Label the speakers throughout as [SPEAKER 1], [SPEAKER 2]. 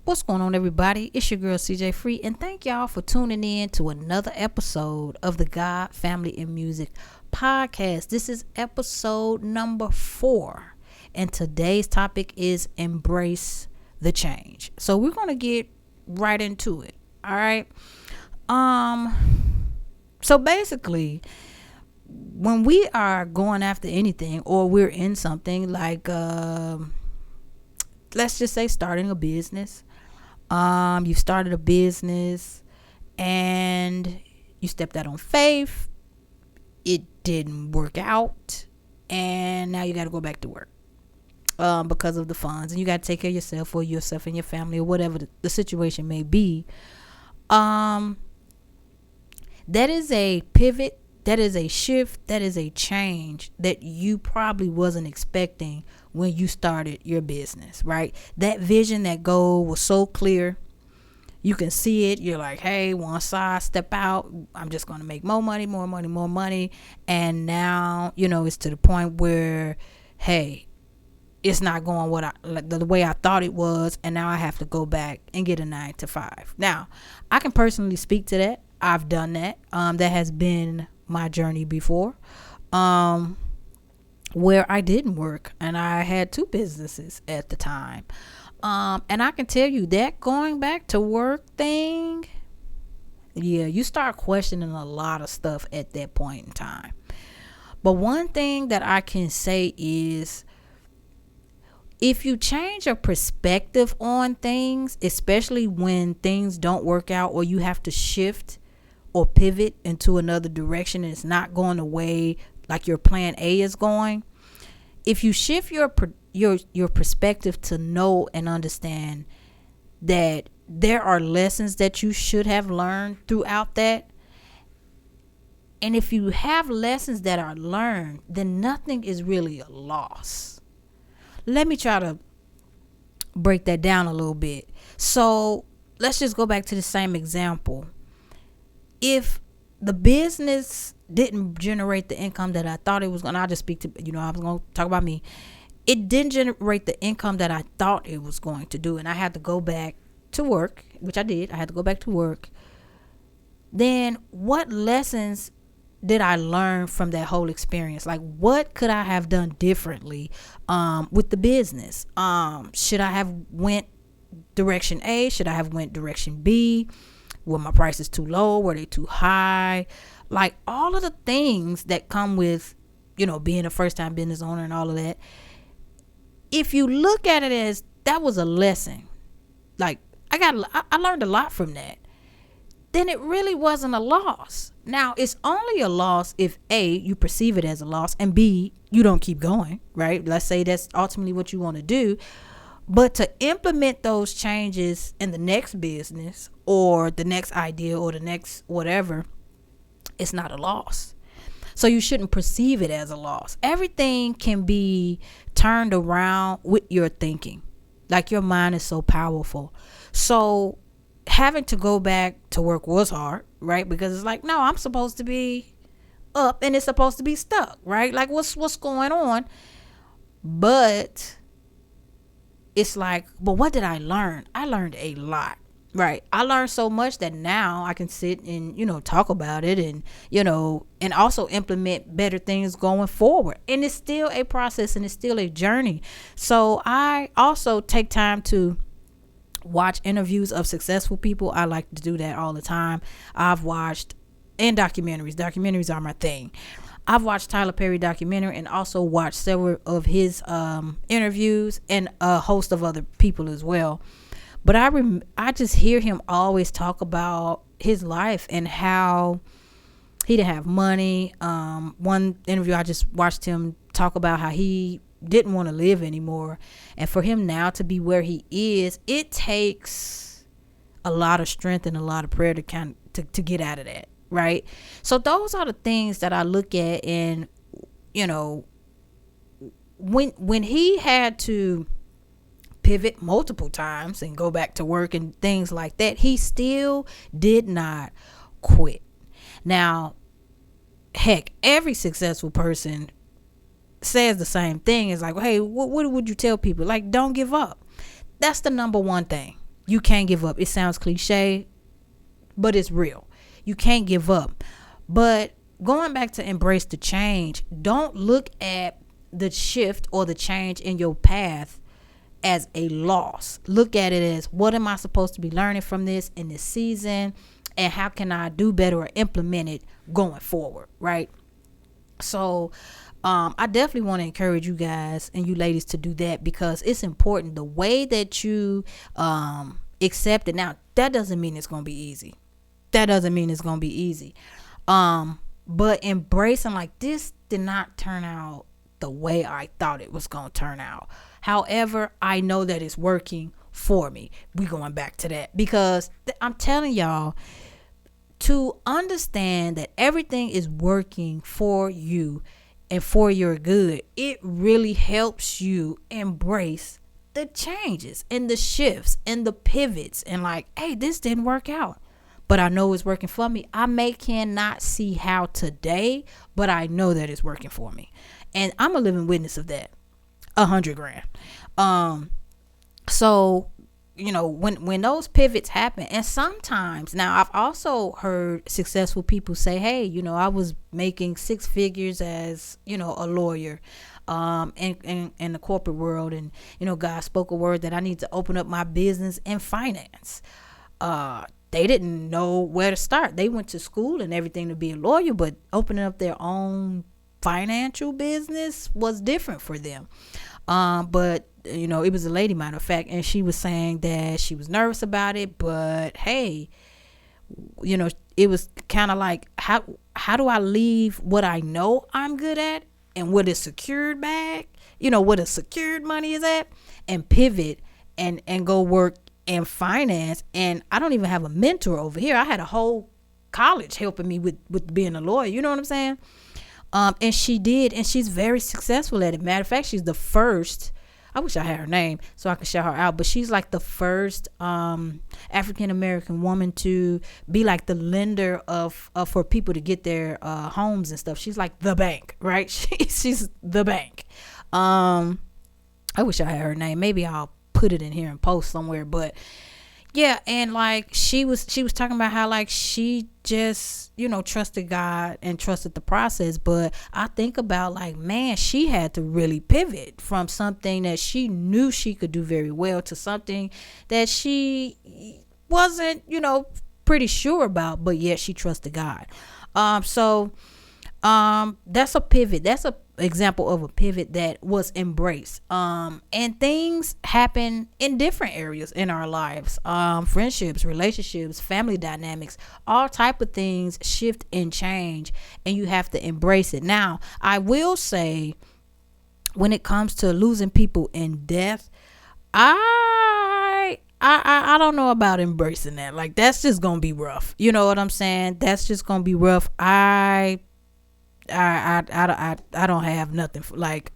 [SPEAKER 1] What's going on, everybody? It's your girl CjFree, and thank y'all for tuning in to another episode of the God, Family, and Music podcast. This is episode number 4, and today's topic is embrace the change. So we're gonna get right into it. All right. So basically, when we are going after anything or we're in something like let's just say starting a business. You started a business and you stepped out on faith. It didn't work out, and now you got to go back to work because of the funds, and you got to take care of yourself or yourself and your family or whatever the situation may be. That is a pivot. That is a shift. That is a change that you probably wasn't expecting when you started your business, right? That vision, that goal was so clear. You can see it. You're like, hey, once I step out, I'm just going to make more money, more money, more money. And now, it's to the point where, hey, it's not going the way I thought it was. And now I have to go back and get a 9 to 5. Now, I can personally speak to that. I've done that. That has been my journey before, where I didn't work, and I had 2 businesses at the time. And I can tell you that going back to work thing, you start questioning a lot of stuff at that point in time. But one thing that I can say is, if you change your perspective on things, especially when things don't work out or you have to shift or pivot into another direction and it's not going the way like your plan A is going, if you shift your perspective to know and understand that there are lessons that you should have learned throughout that, and if you have lessons that are learned, then nothing is really a loss. Let me try to break that down a little bit. So let's just go back to the same example. If the business didn't generate the income that I thought it was going to, I'll just speak to, I was going to talk about me. It didn't generate the income that I thought it was going to do, and I had to go back to work, which I did. I had to go back to work. Then what lessons did I learn from that whole experience? Like, what could I have done differently with the business? Should I have went direction A? Should I have went direction B? Were my prices too low? Were they too high? Like, all of the things that come with, being a first time business owner and all of that. If you look at it as that was a lesson, like I learned a lot from that, then it really wasn't a loss. Now, it's only a loss if A, you perceive it as a loss, and B, you don't keep going, right? Let's say that's ultimately what you want to do. But to implement those changes in the next business or the next idea or the next whatever, it's not a loss. So you shouldn't perceive it as a loss. Everything can be turned around with your thinking. Like, your mind is so powerful. So having to go back to work was hard, right? Because it's like, no, I'm supposed to be up and it's supposed to be stuck, right? Like, what's going on? But it's like, but what did I learn? I learned a lot, right? I learned so much that now I can sit and, talk about it and, and also implement better things going forward. And it's still a process and it's still a journey. So I also take time to watch interviews of successful people. I like to do that all the time. I've watched, and documentaries are my thing. I've watched Tyler Perry documentary and also watched several of his interviews and a host of other people as well. But I just hear him always talk about his life and how he didn't have money. One interview I just watched him talk about how he didn't want to live anymore. And for him now to be where he is, it takes a lot of strength and a lot of prayer to get out of that. Right. So those are the things that I look at. And, when he had to pivot multiple times and go back to work and things like that, he still did not quit. Now, heck, every successful person says the same thing. It's like, hey, what would you tell people? Like, don't give up. That's the number one thing. You can't give up. It sounds cliche, but it's real. You can't give up. But going back to embrace the change, don't look at the shift or the change in your path as a loss. Look at it as, what am I supposed to be learning from this in this season, and how can I do better or implement it going forward, right? So I definitely want to encourage you guys and you ladies to do that, because it's important. The way that you accept it. Now, that doesn't mean it's going to be easy. But embracing, like, this did not turn out the way I thought it was going to turn out. However, I know that it's working for me. We going back to that, because I'm telling y'all, to understand that everything is working for you and for your good, it really helps you embrace the changes and the shifts and the pivots, and like, hey, this didn't work out, but I know it's working for me. I cannot see how today, but I know that it's working for me, and I'm a living witness of that. 100 grand. So, you know, when those pivots happen, and sometimes, now I've also heard successful people say, hey, you know, I was making 6 figures as, you know, a lawyer in the corporate world, and, you know, God spoke a word that I need to open up my business in finance. They didn't know where to start. They went to school and everything to be a lawyer, but opening up their own financial business was different for them. But you know, it was a lady, matter of fact, and she was saying that she was nervous about it, but hey, you know, it was kind of like, how do I leave what I know I'm good at and what is secured bag, you know, what a secured money is at, and pivot and go work in finance. And I don't even have a mentor over here. I had a whole college helping me with being a lawyer, you know what I'm saying? And she did, and she's very successful at it. Matter of fact, she's the first, I wish I had her name so I could shout her out, but she's like the first African-American woman to be like the lender of for people to get their homes and stuff. She's like the bank, right? She's the bank. I wish I had her name. Maybe I'll put it in here and post somewhere, but yeah. And like, she was talking about how, like, she just, you know, trusted God and trusted the process. But I think about, like, man, she had to really pivot from something that she knew she could do very well to something that she wasn't, you know, pretty sure about, but yet she trusted God. So that's a pivot. That's a example of a pivot that was embraced. And things happen in different areas in our lives. Friendships, relationships, family dynamics, all type of things shift and change, and you have to embrace it. Now, I will say, when it comes to losing people in death, I don't know about embracing that. Like, that's just gonna be rough. You know what I'm saying? That's just gonna be rough. I don't have nothing for, like,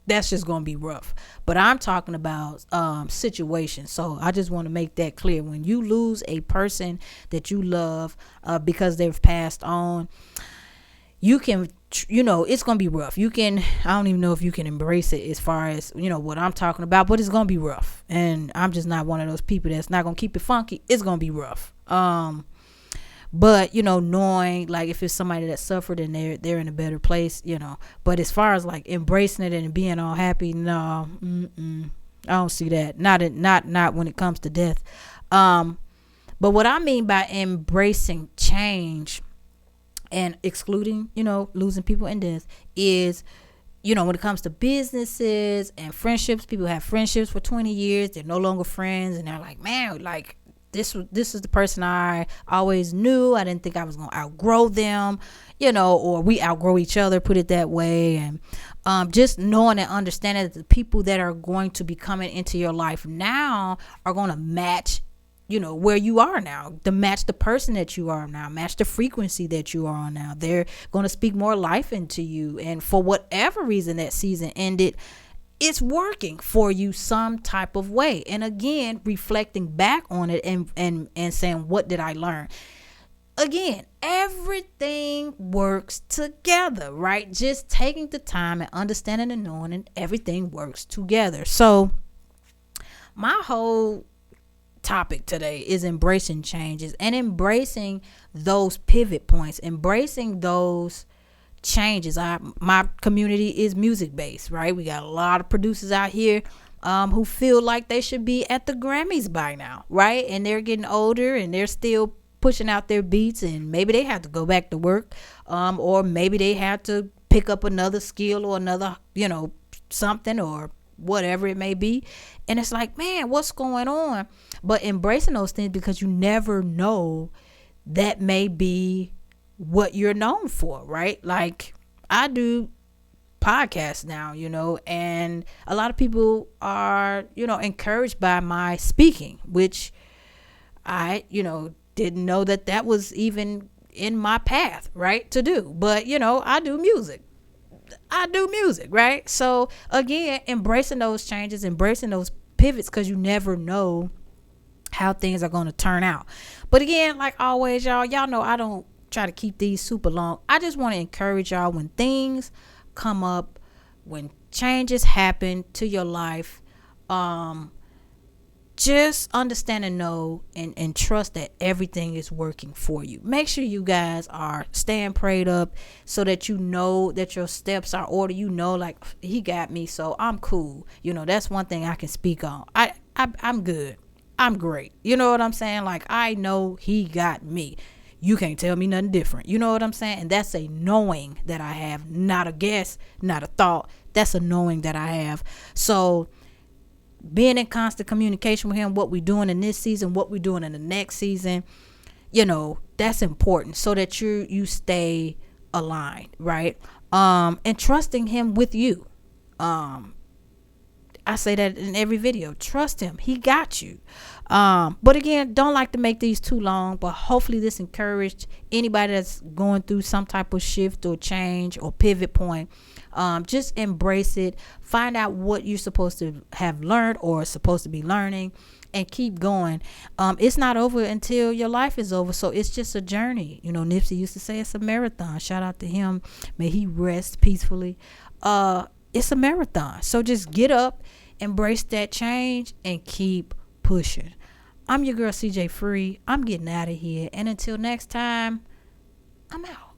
[SPEAKER 1] that's just gonna be rough. But I'm talking about situations. So I just want to make that clear. When you lose a person that you love because they've passed on, you can, you know, it's gonna be rough. You can, I don't even know if you can embrace it as far as, you know, what I'm talking about, but it's gonna be rough. And I'm just not one of those people that's not gonna keep it funky. It's gonna be rough. But, you know, knowing, like, if it's somebody that suffered and they're in a better place, you know. But as far as, like, embracing it and being all happy, no, I don't see that. Not when it comes to death. But what I mean by embracing change and excluding, you know, losing people in death is, you know, when it comes to businesses and friendships, people have friendships for 20 years. They're no longer friends, and they're like, man, like, this is the person I always knew. I didn't think I was going to outgrow them, you know, or we outgrow each other, put it that way. And just knowing and understanding that the people that are going to be coming into your life now are going to match, you know, where you are now, to match the person that you are now, match the frequency that you are on now. They're going to speak more life into you. And for whatever reason that season ended, it's working for you some type of way. And again, reflecting back on it and saying, what did I learn? Again, everything works together, right? Just taking the time and understanding and knowing, and everything works together. So my whole topic today is embracing changes and embracing those pivot points, embracing those changes. My community is music based, right? We got a lot of producers out here who feel like they should be at the Grammys by now, right? And they're getting older and they're still pushing out their beats, and maybe they have to go back to work, or maybe they have to pick up another skill or another, something or whatever it may be. And it's like, man, what's going on? But embracing those things, because you never know, that may be what you're known for, right? Like, I do podcasts now, and a lot of people are, encouraged by my speaking, which I, didn't know that was even in my path, right, to do. But, I do music, right? So again, embracing those changes, embracing those pivots, because you never know how things are going to turn out. But again, like always, y'all know I don't try to keep these super long. I just want to encourage y'all, when things come up, when changes happen to your life, just understand and know and trust that everything is working for you. Make sure you guys are staying prayed up, so that you know that your steps are ordered. Like, he got me, so I'm cool. That's one thing I can speak on. I'm good. I'm great. You know what I'm saying? Like, I know he got me. You can't tell me nothing different. You know what I'm saying? And that's a knowing that I have, not a guess, not a thought. That's a knowing that I have. So being in constant communication with him, what we're doing in this season, what we're doing in the next season, that's important, so that you stay aligned, right? And trusting him with you. I say that in every video. Trust him. He got you. But again, don't like to make these too long, but hopefully this encouraged anybody that's going through some type of shift or change or pivot point. Just embrace it. Find out what you're supposed to have learned or supposed to be learning, and keep going. It's not over until your life is over. So it's just a journey. Nipsey used to say it's a marathon. Shout out to him. May he rest peacefully. It's a marathon. So just get up, embrace that change, and keep pushing. I'm your girl, CjFree. I'm getting out of here. And until next time, I'm out.